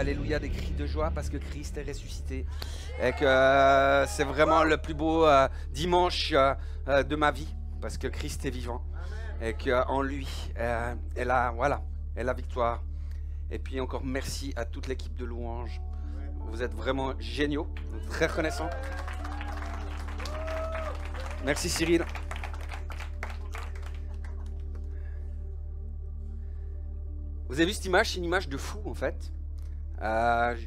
alléluia, des cris de joie parce que Christ est ressuscité. Et que c'est vraiment le plus beau dimanche de ma vie parce que Christ est vivant. Et qu'en lui, elle a, voilà, est la victoire. Et puis encore merci à toute l'équipe de louanges. Vous êtes vraiment géniaux, très reconnaissants. Merci Cyril. Vous avez vu cette image? C'est une image de fou en fait.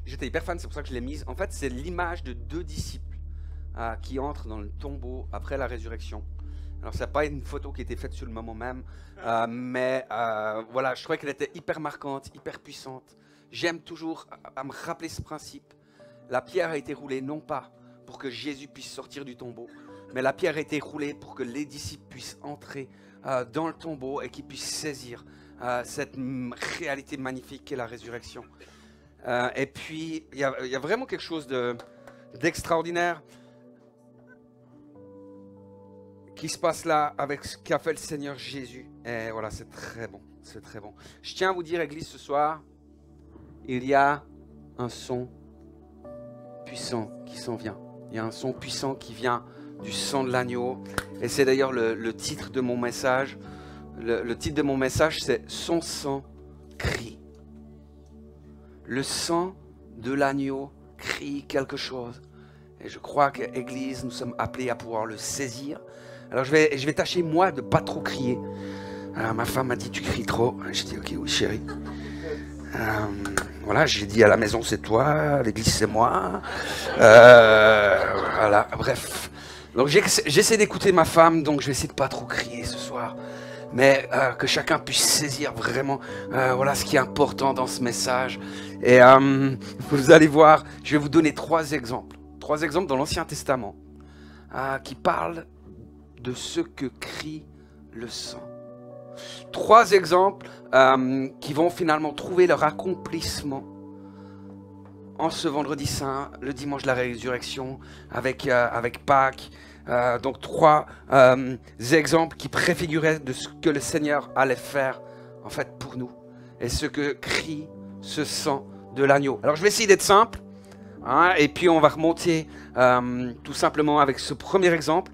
J'étais hyper fan, c'est pour ça que je l'ai mise. En fait, c'est l'image de deux disciples qui entrent dans le tombeau après la résurrection. Alors, ça n'a pas une photo qui a été faite sur le moment même, mais voilà, je trouvais qu'elle était hyper marquante, hyper puissante. J'aime toujours à me rappeler ce principe. La pierre a été roulée non pas pour que Jésus puisse sortir du tombeau, mais la pierre a été roulée pour que les disciples puissent entrer dans le tombeau et qu'ils puissent saisir cette réalité magnifique qu'est la résurrection. Et puis, il y a vraiment quelque chose d'extraordinaire qui se passe là avec ce qu'a fait le Seigneur Jésus. Et voilà, c'est très bon, c'est très bon. Je tiens à vous dire, Église, ce soir, il y a un son puissant qui s'en vient. Il y a un son puissant qui vient du sang de l'agneau. Et c'est d'ailleurs le titre de mon message. Le titre de mon message, c'est « Son sang crie ». Le sang de l'agneau crie quelque chose. Et je crois qu'Église, nous sommes appelés à pouvoir le saisir. Alors je vais tâcher, moi, de ne pas trop crier. Alors ma femme m'a dit « Tu cries trop ». J'ai dit « Ok, oui, chérie ». Voilà, j'ai dit à la maison c'est toi, à l'église c'est moi. Voilà, bref. Donc j'essaie d'écouter ma femme, donc je vais essayer de pas trop crier ce soir. Mais que chacun puisse saisir vraiment voilà ce qui est important dans ce message. Et vous allez voir, je vais vous donner trois exemples. Trois exemples dans l'Ancien Testament qui parlent de ce que crie le sang. Trois exemples qui vont finalement trouver leur accomplissement en ce vendredi saint, le dimanche de la résurrection, avec Pâques. Donc trois exemples qui préfiguraient de ce que le Seigneur allait faire en fait pour nous. Et ce que crie ce sang de l'agneau. Alors je vais essayer d'être simple. Et puis on va remonter tout simplement avec ce premier exemple.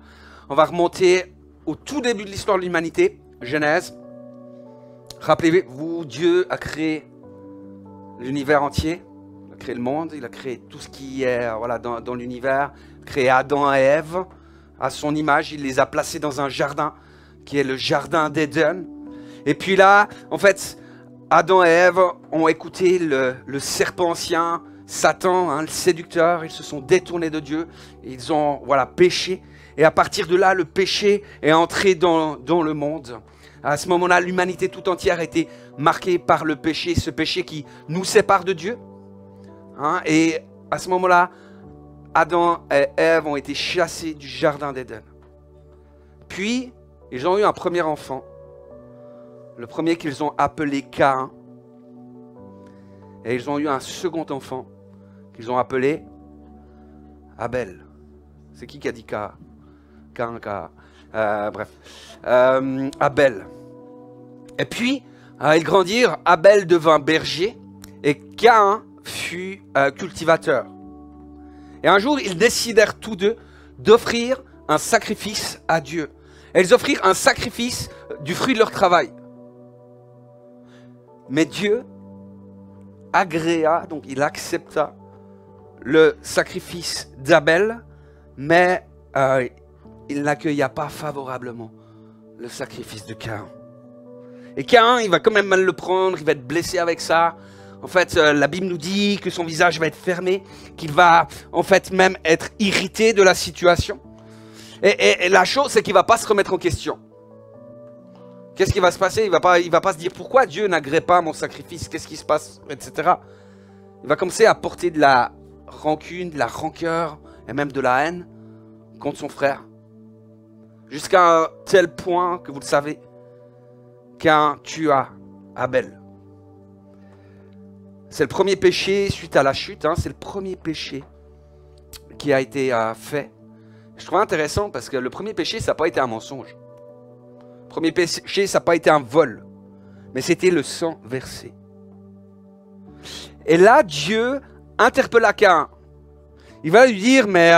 On va remonter au tout début de l'histoire de l'humanité. Genèse. Rappelez-vous, Dieu a créé l'univers entier. Il a créé le monde, il a créé tout ce qui est voilà, dans l'univers. Il a créé Adam et Ève à son image. Il les a placés dans un jardin qui est le jardin d'Éden. Et puis là, en fait, Adam et Ève ont écouté le serpent ancien, Satan, le séducteur. Ils se sont détournés de Dieu. Ils ont péché. Et à partir de là, le péché est entré dans le monde. À ce moment-là, l'humanité tout entière a été marquée par le péché, ce péché qui nous sépare de Dieu. Et à ce moment-là, Adam et Ève ont été chassés du jardin d'Éden. Puis, ils ont eu un premier enfant. Le premier qu'ils ont appelé Caïn. Et ils ont eu un second enfant qu'ils ont appelé Abel. C'est qui a dit Caïn? Bref. Abel. Et puis, ils grandirent. Abel devint berger et Caïn fut cultivateur. Et un jour, ils décidèrent tous deux d'offrir un sacrifice à Dieu. Et ils offrirent un sacrifice du fruit de leur travail. Mais Dieu agréa, donc il accepta le sacrifice d'Abel, mais il n'accueilla pas favorablement le sacrifice de Caïn. Et Caïn, il va quand même mal le prendre, il va être blessé avec ça. En fait, la Bible nous dit que son visage va être fermé, qu'il va en fait même être irrité de la situation. Et la chose, c'est qu'il ne va pas se remettre en question. Qu'est-ce qui va se passer? Il va pas se dire pourquoi Dieu n'agrée pas mon sacrifice, qu'est-ce qui se passe, etc. Il va commencer à porter de la rancune, de la rancœur et même de la haine contre son frère. Jusqu'à un tel point que vous le savez, Caïn tua Abel. C'est le premier péché suite à la chute, c'est le premier péché qui a été fait. Je trouve intéressant parce que le premier péché, ça n'a pas été un mensonge. Le premier péché, ça n'a pas été un vol, mais c'était le sang versé. Et là, Dieu interpella Caïn. Il va lui dire, mais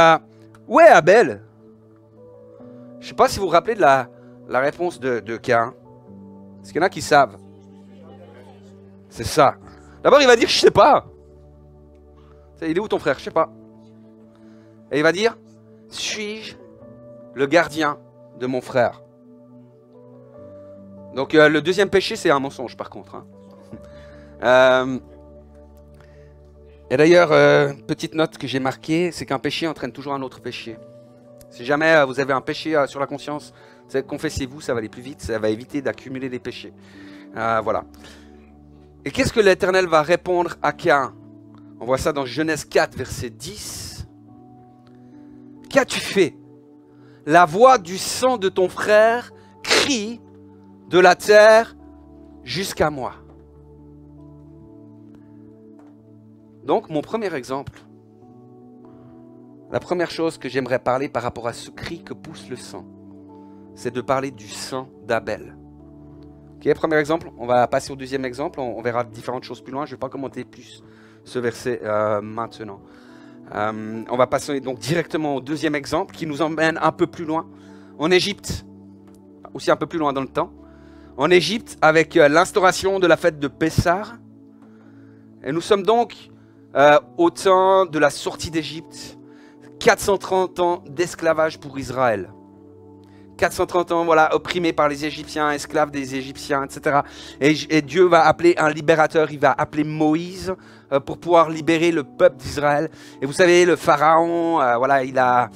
où est Abel? Je ne sais pas si vous vous rappelez de la réponse de Caïn. Est-ce qu'il y en a qui savent? C'est ça. D'abord, il va dire, je ne sais pas. Il est où ton frère? Je ne sais pas. Et il va dire, suis-je le gardien de mon frère? Donc le deuxième péché, c'est un mensonge par contre. Hein. Et d'ailleurs, petite note que j'ai marquée, c'est qu'un péché entraîne toujours un autre péché. Si jamais vous avez un péché sur la conscience, confessez-vous, ça va aller plus vite, ça va éviter d'accumuler des péchés. Voilà. Et qu'est-ce que l'Éternel va répondre à Caïn? On voit ça dans Genèse 4, verset 10. Qu'as-tu fait? La voix du sang de ton frère crie de la terre jusqu'à moi. Donc, mon premier exemple, la première chose que j'aimerais parler par rapport à ce cri que pousse le sang, c'est de parler du sang d'Abel. Ok, premier exemple, on va passer au deuxième exemple, on verra différentes choses plus loin, je ne vais pas commenter plus ce verset maintenant. On va passer donc directement au deuxième exemple qui nous emmène un peu plus loin, en Égypte, aussi un peu plus loin dans le temps. En Égypte, avec l'instauration de la fête de Pessah. Et nous sommes donc au temps de la sortie d'Égypte. 430 ans d'esclavage pour Israël. 430 ans, voilà, opprimés par les Égyptiens, esclaves des Égyptiens, etc. Et Dieu va appeler un libérateur, il va appeler Moïse pour pouvoir libérer le peuple d'Israël. Et vous savez, le pharaon, voilà, il a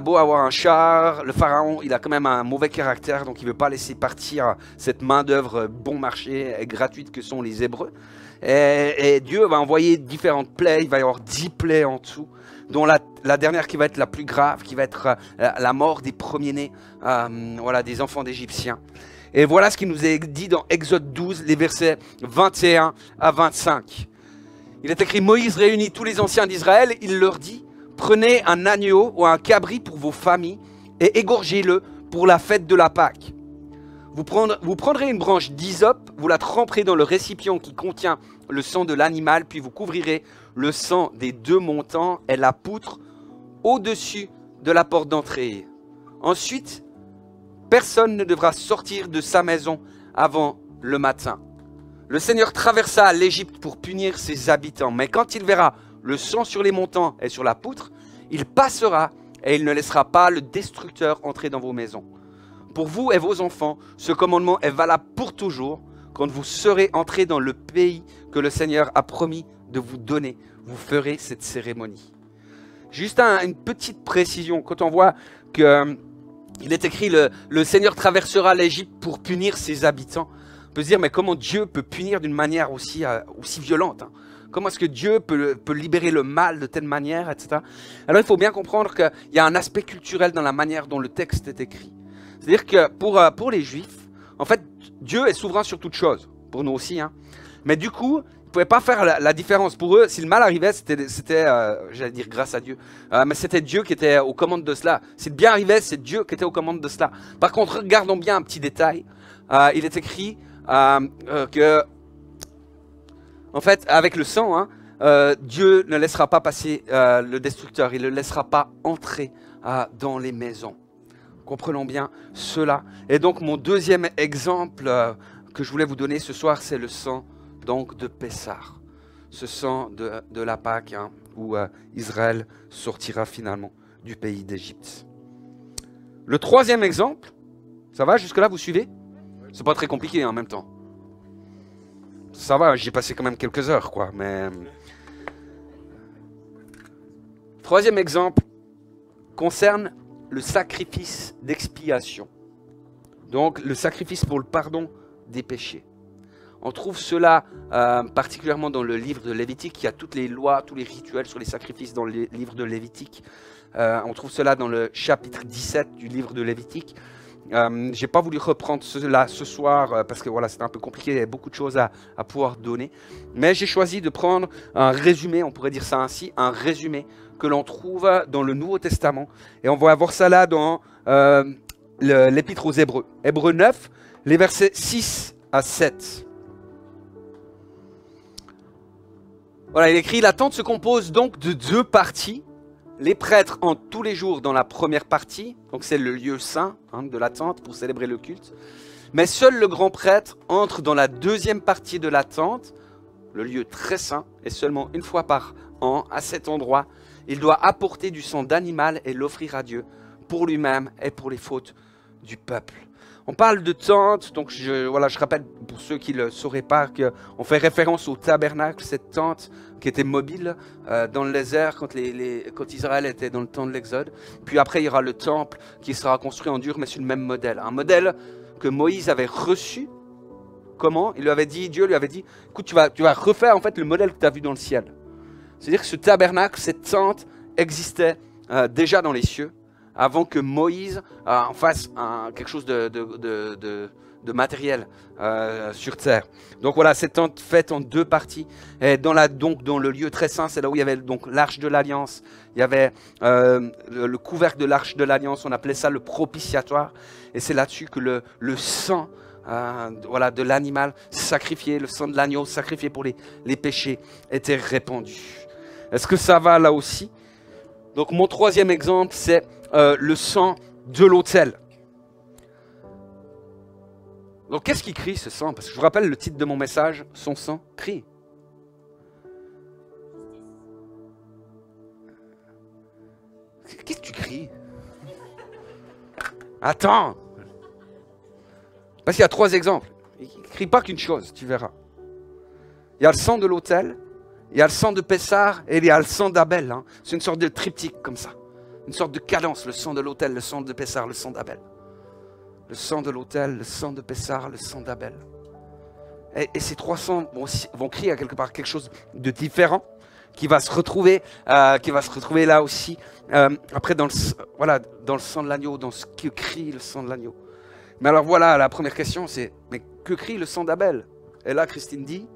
beau avoir un char, le pharaon, il a quand même un mauvais caractère, donc il ne veut pas laisser partir cette main-d'œuvre bon marché et gratuite que sont les Hébreux. Et Dieu va envoyer différentes plaies, il va y avoir 10 plaies en dessous, dont la dernière qui va être la plus grave, qui va être la mort des premiers-nés, voilà, des enfants d'Égyptiens. Et voilà ce qui nous est dit dans Exode 12, les versets 21 à 25. Il est écrit, Moïse réunit tous les anciens d'Israël, il leur dit, prenez un agneau ou un cabri pour vos familles et égorgez-le pour la fête de la Pâque. Vous prendrez une branche d'hysope, vous la tremperez dans le récipient qui contient le sang de l'animal, puis vous couvrirez le sang des 2 montants et la poutre au-dessus de la porte d'entrée. Ensuite, personne ne devra sortir de sa maison avant le matin. Le Seigneur traversa l'Égypte pour punir ses habitants, mais quand il verra le sang sur les montants et sur la poutre, il passera et il ne laissera pas le destructeur entrer dans vos maisons. Pour vous et vos enfants, ce commandement est valable pour toujours. Quand vous serez entrés dans le pays que le Seigneur a promis de vous donner, vous ferez cette cérémonie. Juste une petite précision, quand on voit qu'il est écrit le Seigneur traversera l'Égypte pour punir ses habitants, on peut se dire mais comment Dieu peut punir d'une manière aussi violente, hein? Comment est-ce que Dieu peut libérer le mal de telle manière, etc. Alors il faut bien comprendre qu'il y a un aspect culturel dans la manière dont le texte est écrit. C'est-à-dire que pour les Juifs, en fait, Dieu est souverain sur toute chose, pour nous aussi. Hein. Mais du coup, ils ne pouvaient pas faire la différence. Pour eux, si le mal arrivait, c'était j'allais dire grâce à Dieu, mais c'était Dieu qui était aux commandes de cela. Si le bien arrivait, c'est Dieu qui était aux commandes de cela. Par contre, regardons bien un petit détail. Il est écrit que, en fait, avec le sang, hein, Dieu ne laissera pas passer le destructeur. Il ne le laissera pas entrer dans les maisons. Comprenons bien cela. Et donc mon deuxième exemple que je voulais vous donner ce soir, c'est le sang donc de Pessah. Ce sang de la Pâque, hein, où Israël sortira finalement du pays d'Égypte. Le troisième exemple, ça va jusque-là, vous suivez? C'est pas très compliqué en même temps. Ça va, j'y ai passé quand même quelques heures, quoi. Mais troisième exemple concerne le sacrifice d'expiation. Donc le sacrifice pour le pardon des péchés. On trouve cela particulièrement dans le livre de Lévitique. Il y a toutes les lois, tous les rituels sur les sacrifices dans le livre de Lévitique. On trouve cela dans le chapitre 17 du livre de Lévitique. Je n'ai pas voulu reprendre cela ce soir parce que voilà, c'était un peu compliqué, il y avait beaucoup de choses à pouvoir donner. Mais j'ai choisi de prendre un résumé, on pourrait dire ça ainsi, un résumé que l'on trouve dans le Nouveau Testament. Et on va voir ça là dans l'Épître aux Hébreux. Hébreux 9, les versets 6 à 7. Voilà, il écrit, la tente se compose donc de 2 parties. Les prêtres entrent tous les jours dans la première partie, donc c'est le lieu saint de la tente pour célébrer le culte. Mais seul le grand prêtre entre dans la 2e partie de la tente, le lieu très saint, et seulement une fois par an, à cet endroit, il doit apporter du sang d'animal et l'offrir à Dieu, pour lui-même et pour les fautes du peuple. On parle de tente, donc je rappelle pour ceux qui ne le sauraient pas qu'on fait référence au tabernacle, cette tente qui était mobile dans le désert quand Israël était dans le temps de l'Exode. Puis après, il y aura le temple qui sera construit en dur, mais sur le même modèle. Un modèle que Moïse avait reçu. Comment? Dieu lui avait dit, écoute, tu vas refaire en fait le modèle que tu as vu dans le ciel. C'est-à-dire que ce tabernacle, cette tente existait déjà dans les cieux, avant que Moïse en fasse quelque chose de matériel sur terre. Donc voilà, cette tente faite en 2 parties. Et dans le lieu très saint, c'est là où il y avait donc l'arche de l'alliance. Il y avait le couvercle de l'arche de l'alliance, on appelait ça le propitiatoire. Et c'est là-dessus que le sang de l'animal sacrifié, le sang de l'agneau sacrifié pour les péchés était répandu. Est-ce que ça va là aussi? Donc mon 3e exemple, c'est le sang de l'autel. Donc qu'est-ce qui crie ce sang? Parce que je vous rappelle le titre de mon message, son sang crie. Qu'est-ce que tu cries? Attends. Parce qu'il y a 3 exemples. Il ne crie pas qu'une chose, tu verras. Il y a le sang de l'autel, il y a le sang de Pessar et il y a le sang d'Abel. Hein. C'est une sorte de triptyque comme ça. Une sorte de cadence, le sang de l'autel, le sang de Pessar, le sang d'Abel. Le sang de l'autel, le sang de Pessar, le sang d'Abel. Et ces 3 sangs vont crier à quelque part quelque chose de différent qui va se retrouver là aussi après dans le sang de l'agneau, dans ce que crie le sang de l'agneau. Mais alors voilà, la première question c'est, mais que crie le sang d'Abel? Et là Christine dit,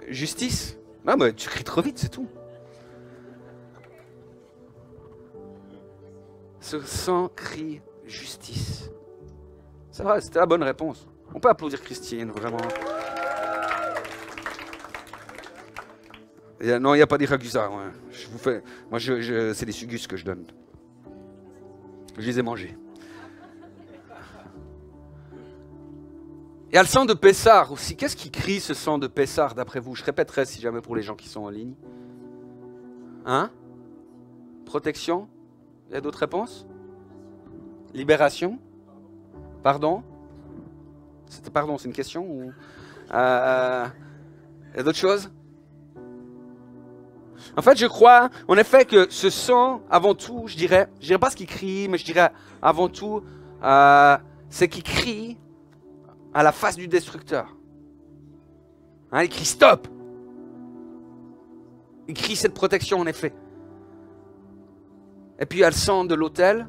justice. Non mais tu cries trop vite, c'est tout. Ce sang crie justice. C'est vrai, c'était la bonne réponse. On peut applaudir Christine, vraiment. Non, il n'y a pas d'Iragusa. Ouais. Moi, c'est des sugus que je donne. Je les ai mangés. Il y a le sang de Pessar aussi. Qu'est-ce qui crie ce sang de Pessar d'après vous? Je répéterai si jamais pour les gens qui sont en ligne. Hein? Protection? Il y a d'autres réponses? Libération? Pardon? Pardon, c'est une question ou... Il y a d'autres choses? En fait, je crois, en effet, que ce sang, avant tout, je dirais pas ce qu'il crie, mais je dirais avant tout, c'est qu'il crie à la face du destructeur. Hein, il crie stop! Il crie cette protection, en effet. Et puis il y a le sang de l'autel.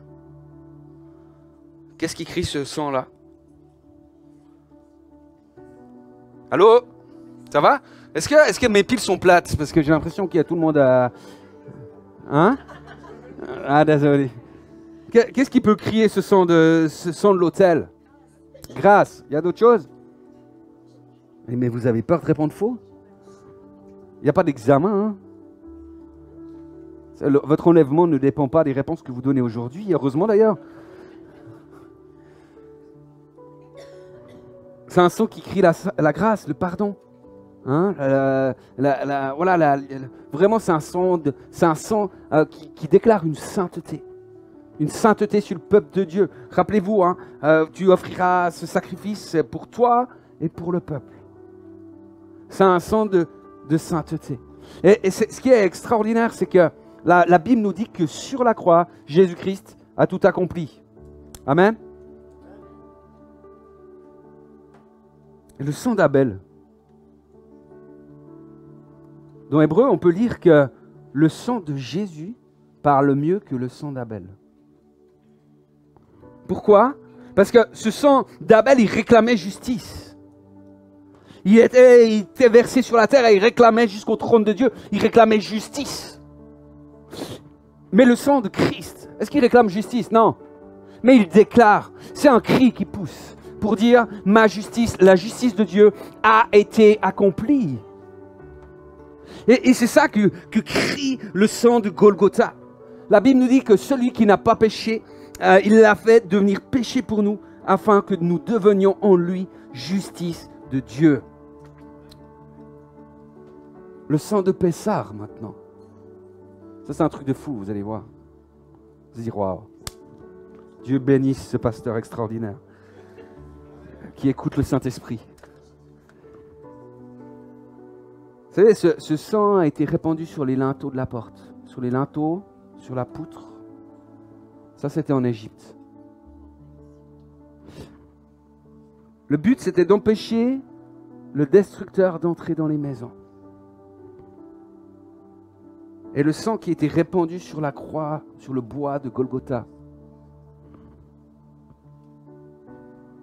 Qu'est-ce qui crie ce sang-là? Allô? Ça va? Est-ce que mes piles sont plates? Parce que j'ai l'impression qu'il y a tout le monde à... Hein? Ah, désolé. Qu'est-ce qui peut crier ce sang de l'autel? Grâce. Il y a d'autres choses? Mais vous avez peur de répondre faux? Il n'y a pas d'examen, hein? Votre enlèvement ne dépend pas des réponses que vous donnez aujourd'hui, heureusement d'ailleurs. C'est un sang qui crie la grâce, le pardon. Hein? Vraiment, c'est un sang qui déclare une sainteté. Une sainteté sur le peuple de Dieu. Rappelez-vous, hein, tu offriras ce sacrifice pour toi et pour le peuple. C'est un sang de sainteté. Et ce qui est extraordinaire, c'est que la Bible nous dit que sur la croix, Jésus-Christ a tout accompli. Amen. Et le sang d'Abel. Dans Hébreu, on peut lire que le sang de Jésus parle mieux que le sang d'Abel. Pourquoi? Parce que ce sang d'Abel, il réclamait justice. Il était versé sur la terre et il réclamait jusqu'au trône de Dieu. Il réclamait justice. Mais le sang de Christ, est-ce qu'il réclame justice? Non. Mais il déclare, c'est un cri qui pousse pour dire, ma justice, la justice de Dieu a été accomplie. Et c'est ça que crie le sang de Golgotha. La Bible nous dit que celui qui n'a pas péché, il l'a fait devenir péché pour nous, afin que nous devenions en lui justice de Dieu. Le sang de Pessah maintenant. Ça c'est un truc de fou, vous allez voir. Vous allez dire, waouh. Dieu bénisse ce pasteur extraordinaire qui écoute le Saint-Esprit. Vous savez, ce sang a été répandu sur les linteaux de la porte, sur les linteaux, sur la poutre. Ça, c'était en Égypte. Le but, c'était d'empêcher le destructeur d'entrer dans les maisons. Et le sang qui était répandu sur la croix, sur le bois de Golgotha.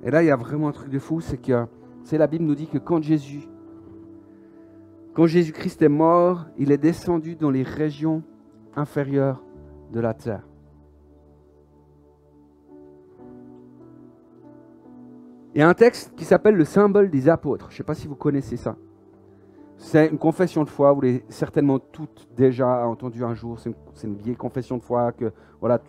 Et là, il y a vraiment un truc de fou, c'est que la Bible nous dit que quand Jésus-Christ est mort, il est descendu dans les régions inférieures de la terre. Il y a un texte qui s'appelle le symbole des apôtres. Je ne sais pas si vous connaissez ça. C'est une confession de foi, vous l'avez certainement toutes déjà entendu un jour. C'est une vieille confession de foi que voilà,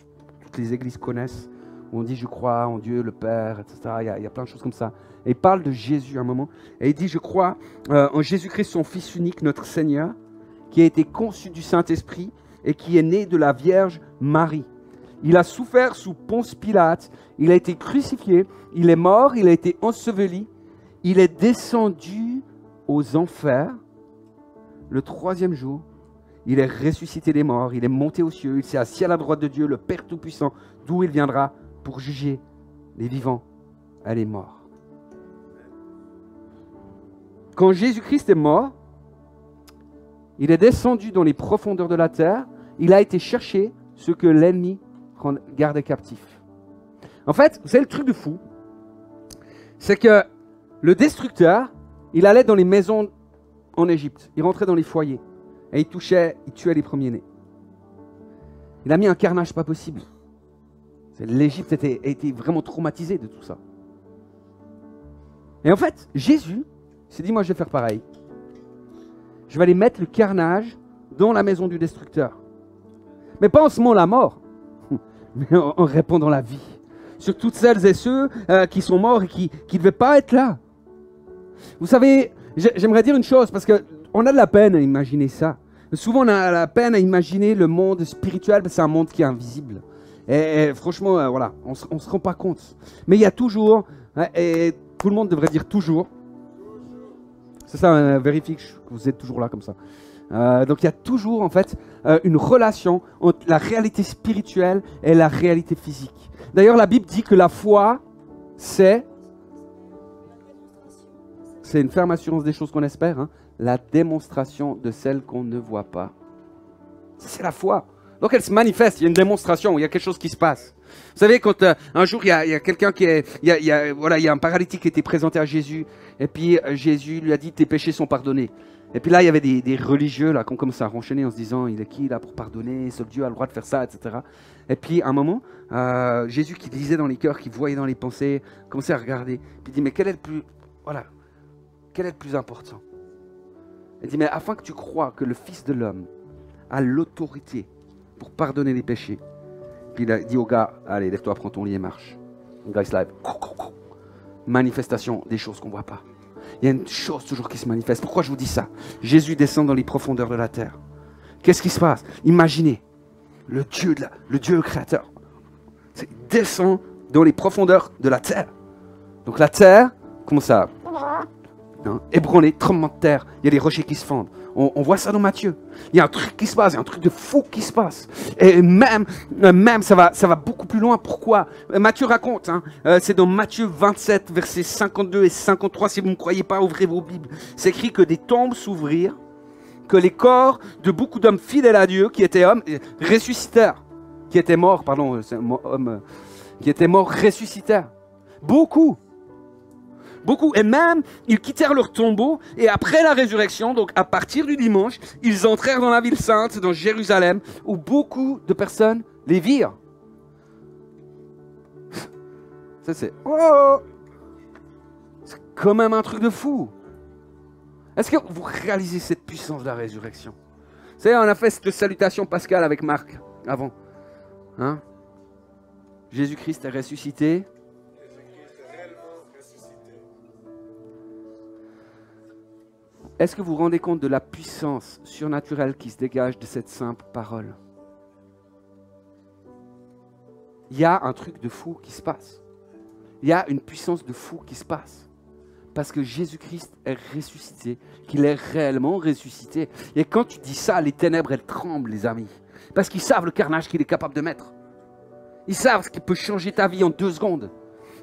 toutes les églises connaissent. Où on dit je crois en Dieu, le Père, etc. Il y a plein de choses comme ça. Et il parle de Jésus à un moment. Et il dit je crois en Jésus-Christ, son Fils unique, notre Seigneur, qui a été conçu du Saint-Esprit et qui est né de la Vierge Marie. Il a souffert sous Ponce Pilate, il a été crucifié, il est mort, il a été enseveli, il est descendu aux enfers. Le 3e jour, il est ressuscité des morts, il est monté aux cieux, il s'est assis à la droite de Dieu, le Père Tout-Puissant, d'où il viendra pour juger les vivants et les morts. Quand Jésus-Christ est mort, il est descendu dans les profondeurs de la terre, il a été chercher ce que l'ennemi gardait captif. En fait, vous savez le truc de fou, c'est que le destructeur, il allait dans les maisons en Égypte, il rentrait dans les foyers et il tuait les premiers-nés. Il a mis un carnage pas possible. L'Égypte était vraiment traumatisée de tout ça. Et en fait, Jésus s'est dit, moi je vais faire pareil. Je vais aller mettre le carnage dans la maison du destructeur. Mais pas en semant la mort, mais en répandant la vie. Sur toutes celles et ceux qui sont morts et qui ne devaient pas être là. Vous savez, j'aimerais dire une chose, parce qu'on a de la peine à imaginer ça. Souvent, on a la peine à imaginer le monde spirituel, parce que c'est un monde qui est invisible. Et franchement, voilà, on ne se rend pas compte. Mais il y a toujours, et tout le monde devrait dire toujours, c'est ça, vérifie que vous êtes toujours là comme ça. Donc il y a toujours en fait une relation entre la réalité spirituelle et la réalité physique. D'ailleurs, la Bible dit que la foi, c'est une ferme assurance des choses qu'on espère, hein, la démonstration de celles qu'on ne voit pas. C'est la foi. Donc elle se manifeste, il y a une démonstration, il y a quelque chose qui se passe. Vous savez, quand un jour il y a quelqu'un il y a un paralytique qui était présenté à Jésus, et puis Jésus lui a dit tes péchés sont pardonnés. Et puis là il y avait des religieux là, qui ont commencé à ronchonner en se disant il est qui là pour pardonner, seul Dieu a le droit de faire ça, etc. Et puis à un moment, Jésus qui lisait dans les cœurs, qui voyait dans les pensées, commençait à regarder, puis il dit mais quel est le plus important? Il dit mais afin que tu crois que le Fils de l'homme a l'autorité pour pardonner les péchés. Puis il a dit au gars, allez, lève-toi, prends ton lit et marche. Le gars, il se lève. Manifestation des choses qu'on ne voit pas. Il y a une chose toujours qui se manifeste. Pourquoi je vous dis ça? Jésus descend dans les profondeurs de la terre. Qu'est-ce qui se passe? Imaginez, le Dieu créateur, il descend dans les profondeurs de la terre. Donc la terre, commence à ébranler, tremblement de terre. Il y a les rochers qui se fendent. On voit ça dans Matthieu. Il y a un truc qui se passe, il y a un truc de fou qui se passe. Et même ça va beaucoup plus loin. Pourquoi? Matthieu raconte, c'est dans Matthieu 27, versets 52 et 53. Si vous ne me croyez pas, ouvrez vos Bibles. C'est écrit que des tombes s'ouvrirent, que les corps de beaucoup d'hommes fidèles à Dieu, qui étaient hommes, ressuscitèrent. Qui étaient morts, qui étaient morts, ressuscitèrent. Beaucoup. Et même, ils quittèrent leur tombeau, et après la résurrection, donc à partir du dimanche, ils entrèrent dans la ville sainte, dans Jérusalem, où beaucoup de personnes les virent. Ça c'est quand même un truc de fou. Est-ce que vous réalisez cette puissance de la résurrection? Vous savez, on a fait cette salutation pascale avec Marc avant. Hein? Jésus-Christ est ressuscité. Est-ce que vous vous rendez compte de la puissance surnaturelle qui se dégage de cette simple parole? Il y a un truc de fou qui se passe. Il y a une puissance de fou qui se passe. Parce que Jésus-Christ est ressuscité, qu'il est réellement ressuscité. Et quand tu dis ça, les ténèbres, elles tremblent, les amis. Parce qu'ils savent le carnage qu'il est capable de mettre. Ils savent ce qui peut changer ta vie en 2 secondes.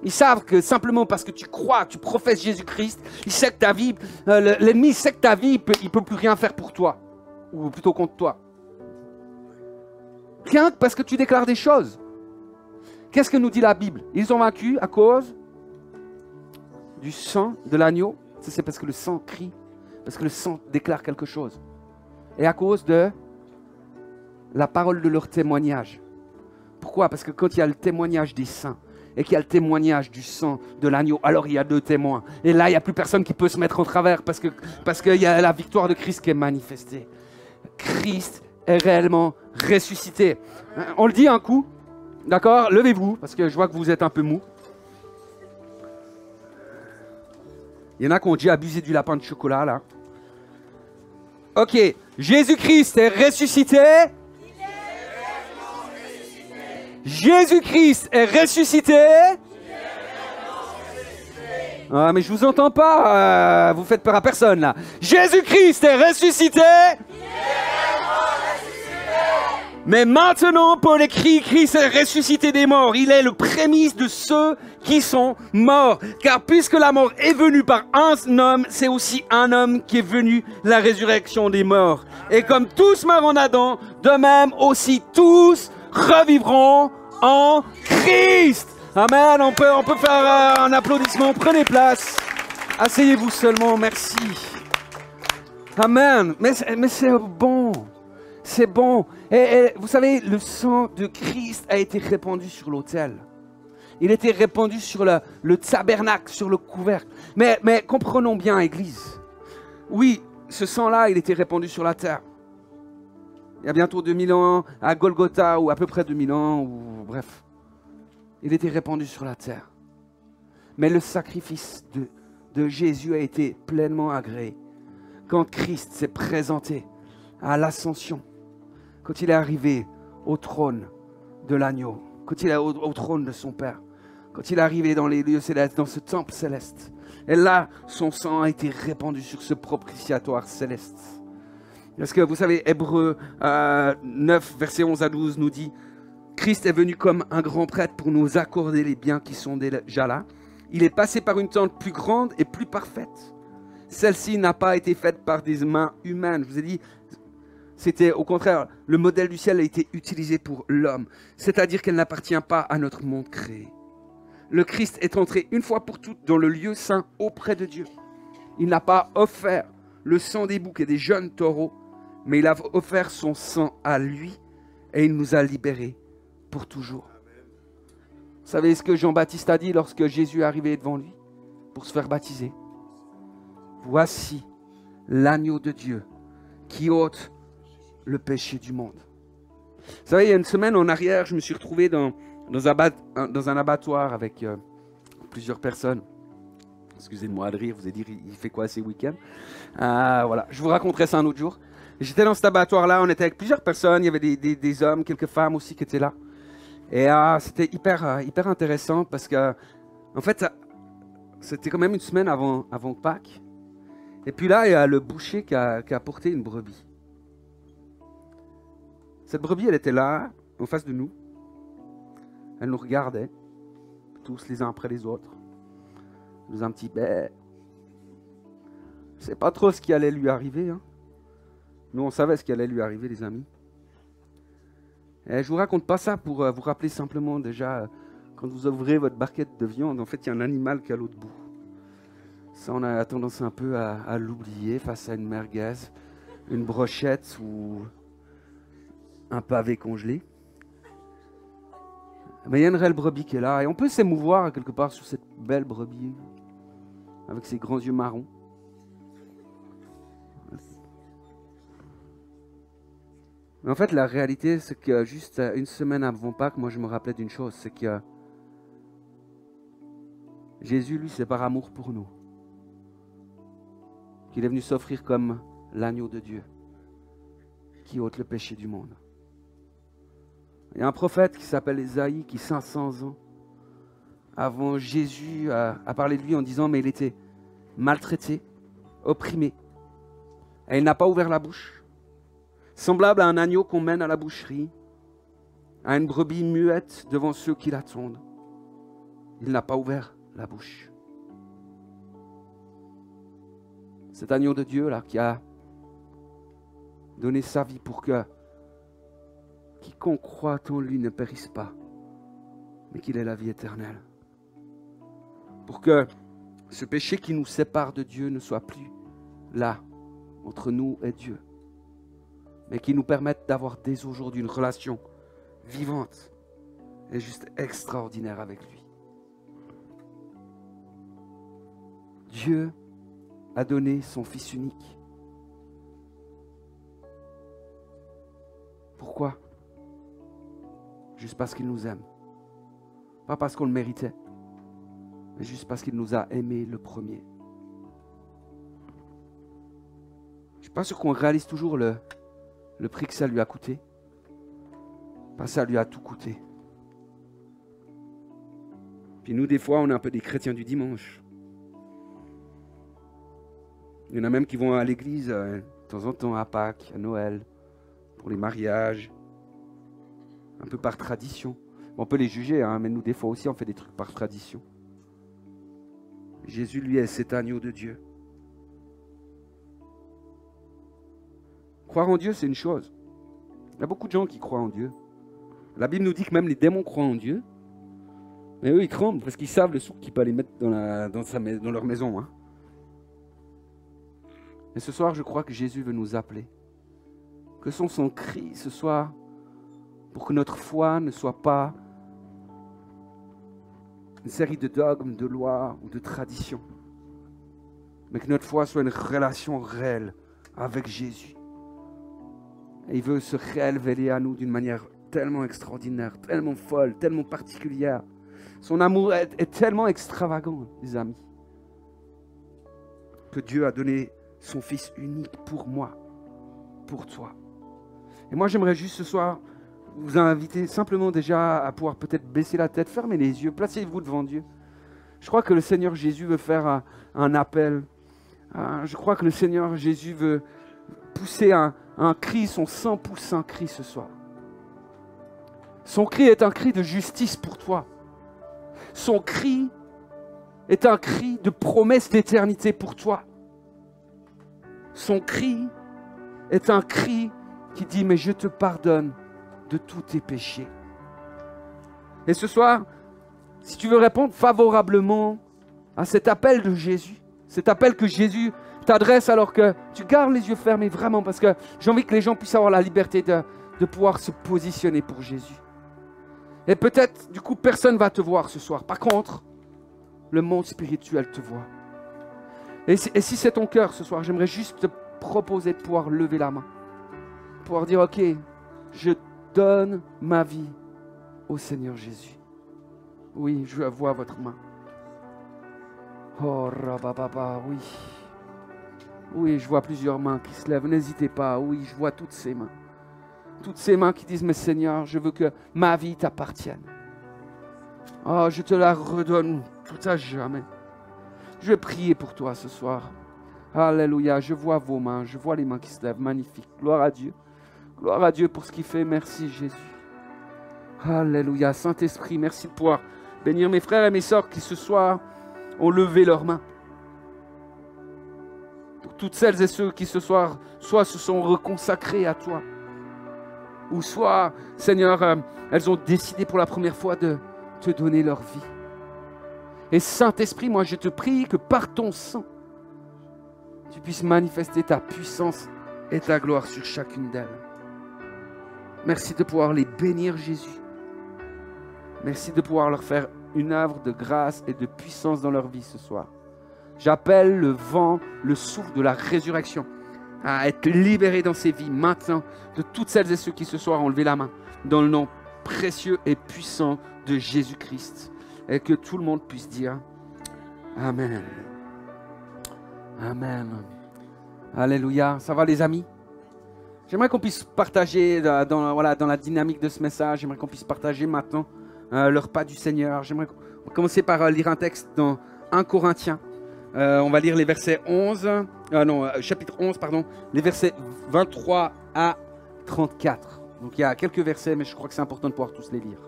Ils savent que simplement parce que tu crois, tu professes Jésus-Christ, il sait que ta vie, l'ennemi sait que ta vie, il ne peut plus rien faire pour toi. Ou plutôt contre toi. Rien que parce que tu déclares des choses. Qu'est-ce que nous dit la Bible? Ils ont vaincu à cause du sang de l'agneau. Ça, c'est parce que le sang crie. Parce que le sang déclare quelque chose. Et à cause de la parole de leur témoignage. Pourquoi? Parce que quand il y a le témoignage des saints et qu'il y a le témoignage du sang de l'agneau, alors il y a 2 témoins. Et là, il n'y a plus personne qui peut se mettre en travers parce qu'il y a la victoire de Christ qui est manifestée. Christ est réellement ressuscité. On le dit un coup. D'accord? Levez-vous, parce que je vois que vous êtes un peu mou. Il y en a qui ont déjà abusé du lapin de chocolat, là. Ok. Jésus-Christ est ressuscité. Jésus-Christ est ressuscité. Ah, mais je vous entends pas. Vous faites peur à personne, là. Jésus-Christ est ressuscité. Mais maintenant, Paul écrit, Christ est ressuscité des morts. Il est le prémisse de ceux qui sont morts. Car puisque la mort est venue par un homme, c'est aussi un homme qui est venu la résurrection des morts. Et comme tous meurent en Adam, de même aussi tous revivront en Christ. Amen. On peut faire un applaudissement. Prenez place. Asseyez-vous seulement. Merci. Amen. Mais c'est bon. C'est bon. Et vous savez, le sang de Christ a été répandu sur l'autel. Il a été répandu sur le tabernacle, sur le couvercle. Mais comprenons bien, Église. Oui, ce sang-là, il était répandu sur la terre. Il y a bientôt 2000 ans, à Golgotha, ou à peu près 2000 ans, ou bref. Il était répandu sur la terre. Mais le sacrifice de Jésus a été pleinement agréé. Quand Christ s'est présenté à l'ascension, quand il est arrivé au trône de l'agneau, quand il est au trône de son Père, quand il est arrivé dans les lieux célestes, dans ce temple céleste, et là, son sang a été répandu sur ce propitiatoire céleste. Parce que vous savez, Hébreux 9, versets 11 à 12 nous dit « Christ est venu comme un grand prêtre pour nous accorder les biens qui sont déjà là. Il est passé par une tente plus grande et plus parfaite. Celle-ci n'a pas été faite par des mains humaines. » Je vous ai dit, c'était au contraire, le modèle du ciel a été utilisé pour l'homme. C'est-à-dire qu'elle n'appartient pas à notre monde créé. Le Christ est entré une fois pour toutes dans le lieu saint auprès de Dieu. Il n'a pas offert le sang des boucs et des jeunes taureaux, mais il a offert son sang à lui et il nous a libérés pour toujours. Vous savez ce que Jean-Baptiste a dit lorsque Jésus est arrivé devant lui pour se faire baptiser? Voici l'agneau de Dieu qui ôte le péché du monde. Vous savez, il y a une semaine en arrière, je me suis retrouvé dans un abattoir avec plusieurs personnes. Excusez-moi de rire, vous allez dire, il fait quoi ces week-ends? Voilà, je vous raconterai ça un autre jour. J'étais dans cet abattoir-là, on était avec plusieurs personnes, il y avait des hommes, quelques femmes aussi qui étaient là. Et c'était hyper intéressant parce que, en fait, c'était quand même une semaine avant Pâques. Et puis là, il y a le boucher qui a apporté une brebis. Cette brebis, elle était là, en face de nous. Elle nous regardait, tous les uns après les autres. Elle faisait un petit bé. Je ne sais pas trop ce qui allait lui arriver. Hein. Nous, on savait ce qui allait lui arriver, les amis. Et je vous raconte pas ça pour vous rappeler simplement déjà, quand vous ouvrez votre barquette de viande, en fait, il y a un animal qui est à l'autre bout. Ça, on a tendance un peu à l'oublier face à une merguez, une brochette ou un pavé congelé. Mais il y a une réelle brebis qui est là. Et on peut s'émouvoir quelque part sur cette belle brebis, avec ses grands yeux marrons. Mais en fait, la réalité, c'est que juste une semaine avant Pâques, moi, je me rappelais d'une chose, c'est que Jésus, lui, c'est par amour pour nous qu'il est venu s'offrir comme l'agneau de Dieu qui ôte le péché du monde. Il y a un prophète qui s'appelle Ésaïe qui, 500 ans avant Jésus, a parlé de lui en disant « Mais il était maltraité, opprimé, et il n'a pas ouvert la bouche. Semblable à un agneau qu'on mène à la boucherie, à une brebis muette devant ceux qui l'attendent. Il n'a pas ouvert la bouche. » Cet agneau de Dieu là qui a donné sa vie pour que quiconque croit en lui ne périsse pas, mais qu'il ait la vie éternelle. Pour que ce péché qui nous sépare de Dieu ne soit plus là, entre nous et Dieu, mais qui nous permette d'avoir dès aujourd'hui une relation vivante et juste extraordinaire avec lui. Dieu a donné son Fils unique. Pourquoi? Juste parce qu'il nous aime. Pas parce qu'on le méritait, mais juste parce qu'il nous a aimés le premier. Je ne suis pas sûr qu'on réalise toujours le prix que ça lui a coûté. Pas ça lui a tout coûté. Puis nous, des fois, on est un peu des chrétiens du dimanche. Il y en a même qui vont à l'église de temps en temps, à Pâques, à Noël, pour les mariages, un peu par tradition. On peut les juger, hein, mais nous, des fois aussi, on fait des trucs par tradition. Jésus, lui, est cet agneau de Dieu. Croire en Dieu, c'est une chose. Il y a beaucoup de gens qui croient en Dieu. La Bible nous dit que même les démons croient en Dieu. Mais eux, ils craignent parce qu'ils savent le souk qu'il peut aller mettre dans leur maison. Hein. Et ce soir, je crois que Jésus veut nous appeler. Que son cri ce soir, pour que notre foi ne soit pas une série de dogmes, de lois ou de traditions, mais que notre foi soit une relation réelle avec Jésus. Et il veut se révéler à nous d'une manière tellement extraordinaire, tellement folle, tellement particulière. Son amour est tellement extravagant, les amis, que Dieu a donné son Fils unique pour moi, pour toi. Et moi, j'aimerais juste ce soir vous inviter simplement déjà à pouvoir peut-être baisser la tête, fermer les yeux, placez-vous devant Dieu. Je crois que le Seigneur Jésus veut faire un appel. Je crois que le Seigneur Jésus veut pousser un cri, son sang pousse un cri ce soir. Son cri est un cri de justice pour toi. Son cri est un cri de promesse d'éternité pour toi. Son cri est un cri qui dit « Mais je te pardonne de tous tes péchés. » Et ce soir, si tu veux répondre favorablement à cet appel de Jésus, cet appel que Jésus t'adresse alors que tu gardes les yeux fermés vraiment parce que j'ai envie que les gens puissent avoir la liberté de pouvoir se positionner pour Jésus. Et peut-être, du coup, personne ne va te voir ce soir. Par contre, le monde spirituel te voit. Et si c'est ton cœur ce soir, j'aimerais juste te proposer de pouvoir lever la main. Pouvoir dire, ok, je donne ma vie au Seigneur Jésus. Oui, je vois votre main. Oh, rabababa, oui. Oui, je vois plusieurs mains qui se lèvent. N'hésitez pas. Oui, je vois toutes ces mains. Toutes ces mains qui disent, mais Seigneur, je veux que ma vie t'appartienne. Oh, je te la redonne tout à jamais. Je vais prier pour toi ce soir. Alléluia, je vois vos mains, je vois les mains qui se lèvent. Magnifique. Gloire à Dieu. Gloire à Dieu pour ce qu'il fait. Merci Jésus. Alléluia. Saint-Esprit, merci de pouvoir bénir mes frères et mes sœurs qui ce soir ont levé leurs mains. Pour toutes celles et ceux qui ce soir, soit se sont reconsacrés à toi, ou soit, Seigneur, elles ont décidé pour la première fois de te donner leur vie. Et Saint-Esprit, moi je te prie que par ton sang, tu puisses manifester ta puissance et ta gloire sur chacune d'elles. Merci de pouvoir les bénir, Jésus. Merci de pouvoir leur faire une œuvre de grâce et de puissance dans leur vie ce soir. J'appelle le vent, le souffle de la résurrection à être libérés dans ces vies maintenant, de toutes celles et ceux qui ce soir ont levé la main, dans le nom précieux et puissant de Jésus-Christ. Et que tout le monde puisse dire Amen. Amen. Alléluia. Ça va les amis? J'aimerais qu'on puisse partager dans la dynamique de ce message, j'aimerais qu'on puisse partager maintenant le repas du Seigneur. J'aimerais commencer par lire un texte dans 1 Corinthiens. On va lire les versets chapitre 11, pardon, les versets 23 à 34. Donc il y a quelques versets, mais je crois que c'est important de pouvoir tous les lire.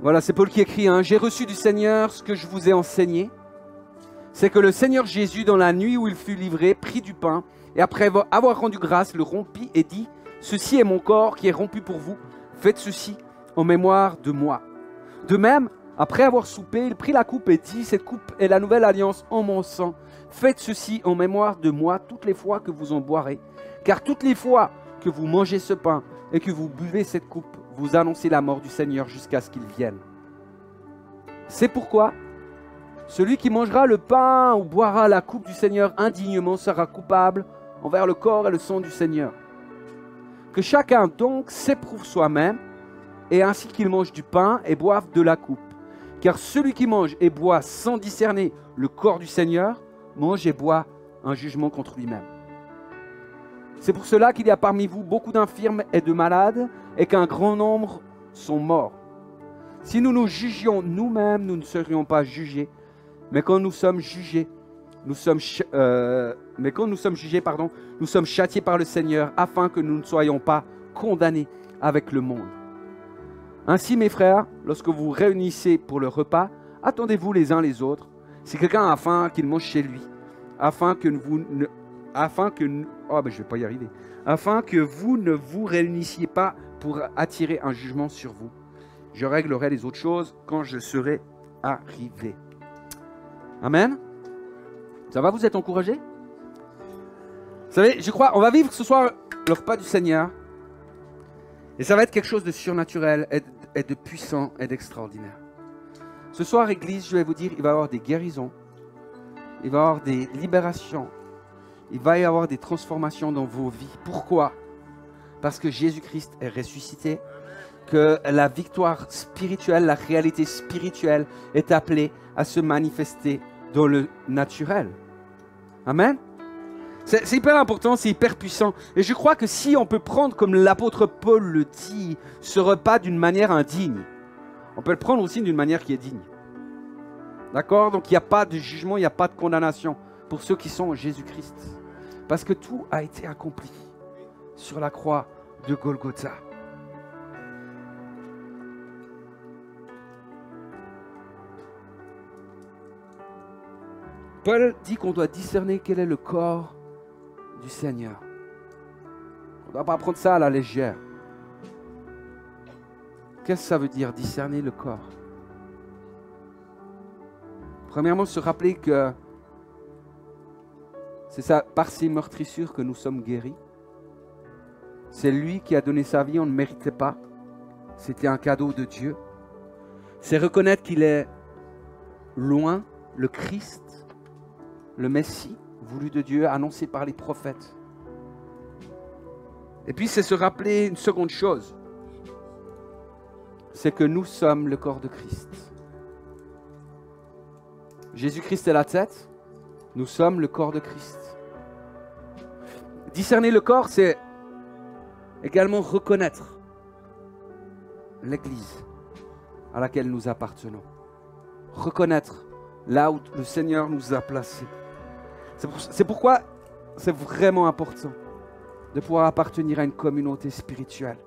Voilà, c'est Paul qui écrit, hein, « J'ai reçu du Seigneur ce que je vous ai enseigné. C'est que le Seigneur Jésus, dans la nuit où il fut livré, prit du pain, et après avoir rendu grâce, le rompit et dit, « Ceci est mon corps qui est rompu pour vous. Faites ceci en mémoire de moi. » De même, après avoir soupé, il prit la coupe et dit, « Cette coupe est la nouvelle alliance en mon sang. Faites ceci en mémoire de moi toutes les fois que vous en boirez. Car toutes les fois que vous mangez ce pain et que vous buvez cette coupe, vous annoncez la mort du Seigneur jusqu'à ce qu'il vienne. C'est pourquoi celui qui mangera le pain ou boira la coupe du Seigneur indignement sera coupable envers le corps et le sang du Seigneur. Que chacun donc s'éprouve soi-même, et ainsi qu'il mange du pain et boive de la coupe. Car celui qui mange et boit sans discerner le corps du Seigneur, mange et boit un jugement contre lui-même. C'est pour cela qu'il y a parmi vous beaucoup d'infirmes et de malades, et qu'un grand nombre sont morts. Si nous nous jugions nous-mêmes, nous ne serions pas jugés. Mais quand nous sommes jugés, nous sommes châtiés par le Seigneur, afin que nous ne soyons pas condamnés avec le monde. Ainsi, mes frères, lorsque vous vous réunissez pour le repas, attendez-vous les uns les autres. Si quelqu'un a faim, qu'il mange chez lui, afin que vous ne vous réunissiez pas pour attirer un jugement sur vous. Je réglerai les autres choses quand je serai arrivé. Amen. Ça va, vous êtes encouragés? Vous savez, je crois, on va vivre ce soir le repas du Seigneur. Et ça va être quelque chose de surnaturel, et de puissant et d'extraordinaire. Ce soir, Église, je vais vous dire, il va y avoir des guérisons. Il va y avoir des libérations. Il va y avoir des transformations dans vos vies. Pourquoi? Parce que Jésus-Christ est ressuscité. Que la victoire spirituelle, la réalité spirituelle est appelée à se manifester dans le naturel. Amen. C'est hyper important, c'est hyper puissant. Et je crois que si on peut prendre, comme l'apôtre Paul le dit, ce repas d'une manière indigne, on peut le prendre aussi d'une manière qui est digne. D'accord? Donc il n'y a pas de jugement, il n'y a pas de condamnation pour ceux qui sont en Jésus-Christ. Parce que tout a été accompli sur la croix de Golgotha. Paul dit qu'on doit discerner quel est le corps du Seigneur. On ne doit pas prendre ça à la légère. Qu'est-ce que ça veut dire, discerner le corps? Premièrement, se rappeler que c'est ça, par ses meurtrissures que nous sommes guéris. C'est lui qui a donné sa vie, on ne méritait pas. C'était un cadeau de Dieu. C'est reconnaître qu'il est loin, le Christ, le Messie, voulu de Dieu, annoncé par les prophètes. Et puis c'est se rappeler une seconde chose, c'est que nous sommes le corps de Christ. Jésus-Christ est la tête, nous sommes le corps de Christ. Discerner le corps, c'est également reconnaître l'Église à laquelle nous appartenons. Reconnaître là où le Seigneur nous a placés. C'est pourquoi c'est vraiment important de pouvoir appartenir à une communauté spirituelle,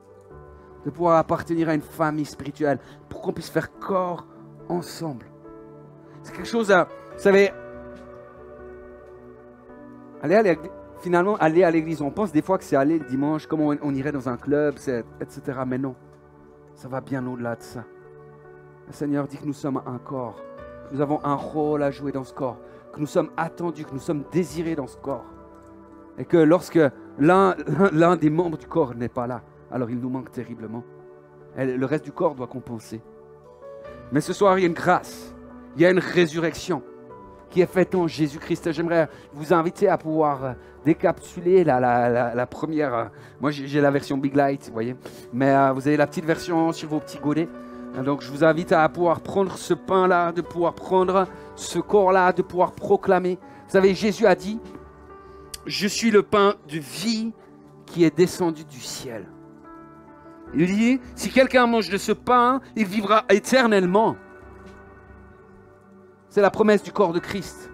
de pouvoir appartenir à une famille spirituelle, pour qu'on puisse faire corps ensemble. C'est quelque chose à, vous savez, finalement, aller à l'église, on pense des fois que c'est aller le dimanche, comme on irait dans un club, etc. Mais non, ça va bien au-delà de ça. Le Seigneur dit que nous sommes un corps, que nous avons un rôle à jouer dans ce corps, que nous sommes attendus, que nous sommes désirés dans ce corps. Et que lorsque l'un des membres du corps n'est pas là, alors il nous manque terriblement. Et le reste du corps doit compenser. Mais ce soir, il y a une grâce, il y a une résurrection qui est faite en Jésus-Christ. J'aimerais vous inviter à pouvoir décapsuler la première. Moi, j'ai la version Big Light, vous voyez. Mais vous avez la petite version sur vos petits godets. Donc, je vous invite à pouvoir prendre ce pain-là, de pouvoir prendre ce corps-là, de pouvoir proclamer. Vous savez, Jésus a dit, « Je suis le pain de vie qui est descendu du ciel. » Il dit, « Si quelqu'un mange de ce pain, il vivra éternellement. » C'est la promesse du corps de Christ.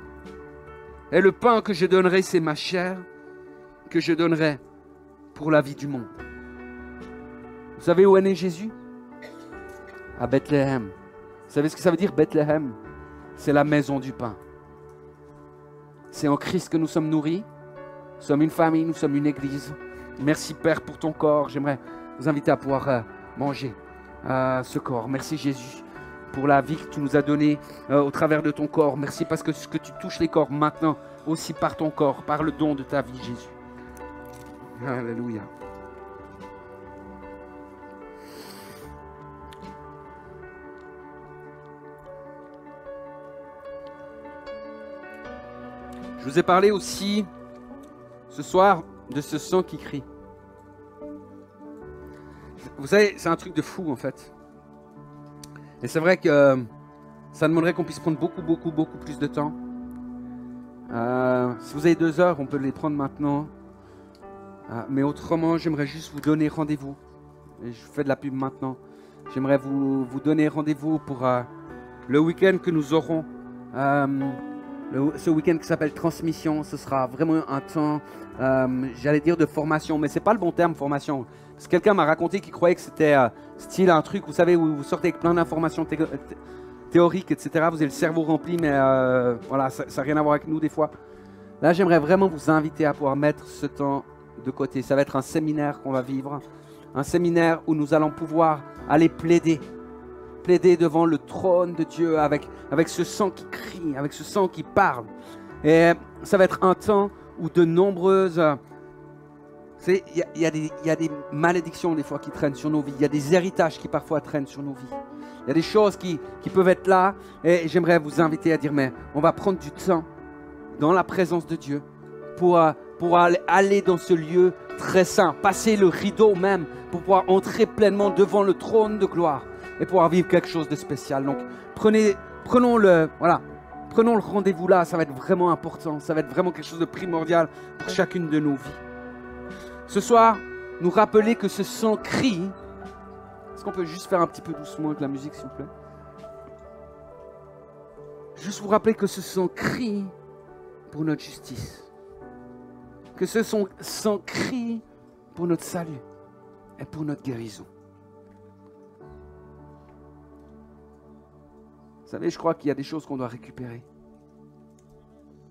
Et le pain que je donnerai, c'est ma chair que je donnerai pour la vie du monde. Vous savez où est né Jésus? À Bethléem. Vous savez ce que ça veut dire Bethléem? C'est la maison du pain. C'est en Christ que nous sommes nourris. Nous sommes une famille, nous sommes une église. Merci Père pour ton corps. J'aimerais vous inviter à pouvoir manger ce corps. Merci Jésus pour la vie que tu nous as donnée au travers de ton corps. Merci parce que tu touches les corps maintenant aussi par ton corps, par le don de ta vie Jésus. Alléluia. Je vous ai parlé aussi ce soir de ce sang qui crie. Vous savez, c'est un truc de fou en fait. Et c'est vrai que ça demanderait qu'on puisse prendre beaucoup plus de temps. Si vous avez 2 heures, on peut les prendre maintenant. Mais autrement, j'aimerais juste vous donner rendez-vous. Et je fais de la pub maintenant. J'aimerais vous donner rendez-vous pour le week-end que nous aurons. Ce week-end qui s'appelle Transmission. Ce sera vraiment un temps, j'allais dire de formation. Mais ce n'est pas le bon terme, formation. Parce que quelqu'un m'a raconté qu'il croyait que c'était style un truc, vous savez, où vous sortez avec plein d'informations théoriques, etc. Vous avez le cerveau rempli, mais voilà, ça n'a rien à voir avec nous des fois. Là, j'aimerais vraiment vous inviter à pouvoir mettre ce temps de côté. Ça va être un séminaire qu'on va vivre. Un séminaire où nous allons pouvoir aller plaider devant le trône de Dieu avec ce sang qui crie, avec ce sang qui parle. Et ça va être un temps où de nombreuses... Il y a des malédictions des fois qui traînent sur nos vies. Il y a des héritages qui parfois traînent sur nos vies. Il y a des choses qui peuvent être là. Et j'aimerais vous inviter à dire, mais on va prendre du temps dans la présence de Dieu pour aller dans ce lieu très saint. Passer le rideau même pour pouvoir entrer pleinement devant le trône de gloire et pouvoir vivre quelque chose de spécial. Donc prenons le rendez-vous là. Ça va être vraiment important. Ça va être vraiment quelque chose de primordial pour chacune de nos vies. Ce soir, nous rappeler que ce sang crie. Est-ce qu'on peut juste faire un petit peu doucement avec la musique, s'il vous plaît? Juste vous rappeler que ce sang crie pour notre justice. Que ce sang crie pour notre salut et pour notre guérison. Vous savez, je crois qu'il y a des choses qu'on doit récupérer.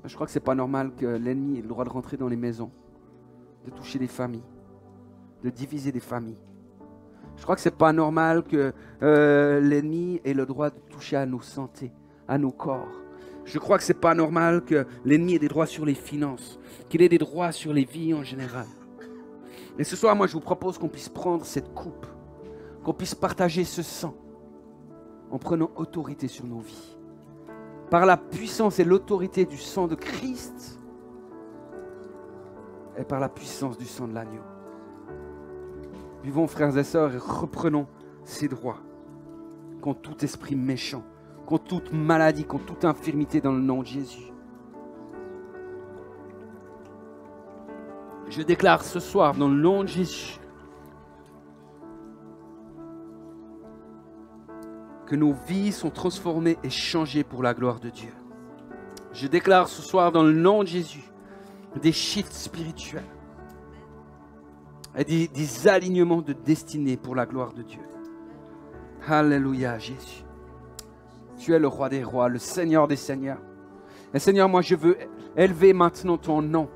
Je crois que ce n'est pas normal que l'ennemi ait le droit de rentrer dans les maisons, de toucher des familles, de diviser des familles. Je crois que ce n'est pas normal que l'ennemi ait le droit de toucher à nos santé, à nos corps. Je crois que ce n'est pas normal que l'ennemi ait des droits sur les finances, qu'il ait des droits sur les vies en général. Et ce soir, moi, je vous propose qu'on puisse prendre cette coupe, qu'on puisse partager ce sang en prenant autorité sur nos vies. Par la puissance et l'autorité du sang de Christ, et par la puissance du sang de l'agneau. Vivons, frères et sœurs, et reprenons ces droits contre tout esprit méchant, contre toute maladie, contre toute infirmité dans le nom de Jésus. Je déclare ce soir dans le nom de Jésus que nos vies sont transformées et changées pour la gloire de Dieu. Je déclare ce soir dans le nom de Jésus des shifts spirituels et des alignements de destinée pour la gloire de Dieu. Alléluia, Jésus. Tu es le roi des rois, le Seigneur des seigneurs. Et Seigneur, moi je veux élever maintenant ton nom.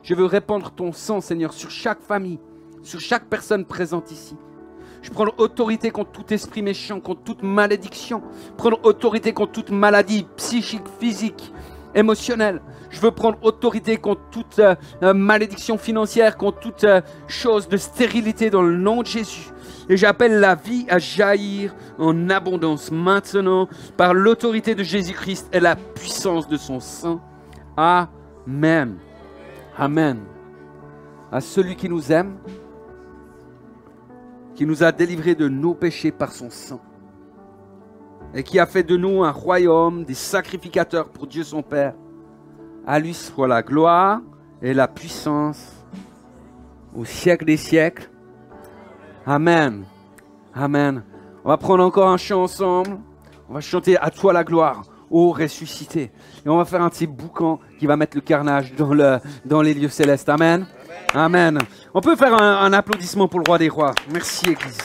Je veux répandre ton sang, Seigneur, sur chaque famille, sur chaque personne présente ici. Je prends autorité contre tout esprit méchant, contre toute malédiction. Prendre autorité contre toute maladie psychique, physique, émotionnelle. Je veux prendre autorité contre toute malédiction financière, contre toute chose de stérilité dans le nom de Jésus. Et j'appelle la vie à jaillir en abondance maintenant par l'autorité de Jésus-Christ et la puissance de son sang. Amen. Amen. À celui qui nous aime, qui nous a délivrés de nos péchés par son sang et qui a fait de nous un royaume, des sacrificateurs pour Dieu son Père. À lui soit la gloire et la puissance au siècle des siècles. Amen. Amen. On va prendre encore un chant ensemble. On va chanter à toi la gloire, ô ressuscité. Et on va faire un petit boucan qui va mettre le carnage dans les lieux célestes. Amen. Amen. On peut faire un applaudissement pour le roi des rois. Merci, Église.